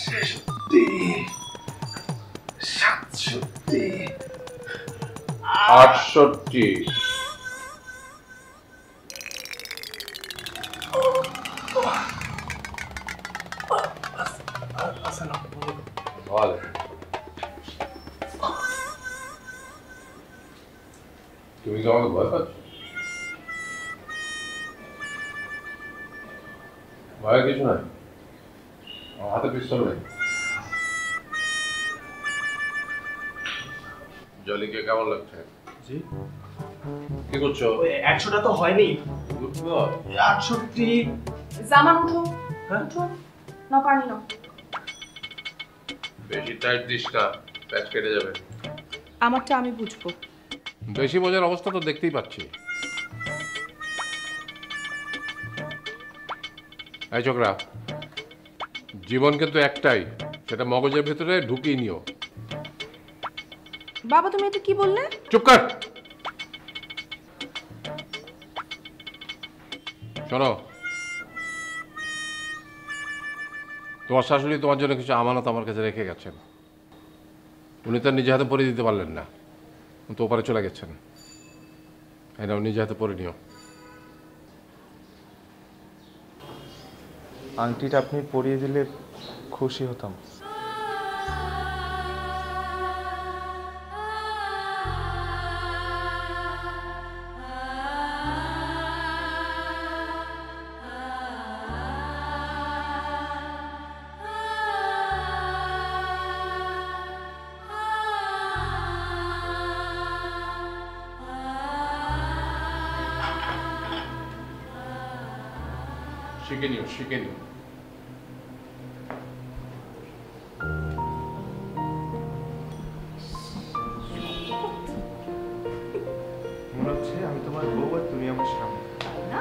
ছেষট্টি, সাতষট্টি, 68 ভালো। তুমি কি আমাকে ভয় পাচ্ছ? ভয়ের কিছু নাই, আমার হাতে পিস্তল নেই। জলিকে কেমন লাগছে? জি কি করছো? 100টা তো হয়নি। উঠবো? 68। জামান উঠো, হ্যাঁ? উঠো না, পানি নাও। বেশি টাইট দিস না, প্যাচ কেটে যাবে। আমারটা আমি বুঝবো। বেশি মজার অবস্থা তো দেখতেই পাচ্ছি। এই ছোকরা, জীবন কিন্তু একটাই, সেটা মগজের ভেতরে ঢুকিয়ে নিও। বাবা তুমি এটা কি বললে? চুপ কর। শোনো, তোমার শাশুড়ি তোমার জন্য কিছু আমানত আমার কাছে রেখে গেছেন। উনি তো নিজে হাতে পরে দিতে পারলেন না, তো ওপারে চলে গেছেন। এটাও নিজে হাতে পরে নিও। আংটিটা আপনি পরিয়ে দিলে খুশি হতাম। শিখে নিও, শিখে নিও। মনে হচ্ছে আমি তোমার বউ আর তুমি আমার স্বামী। না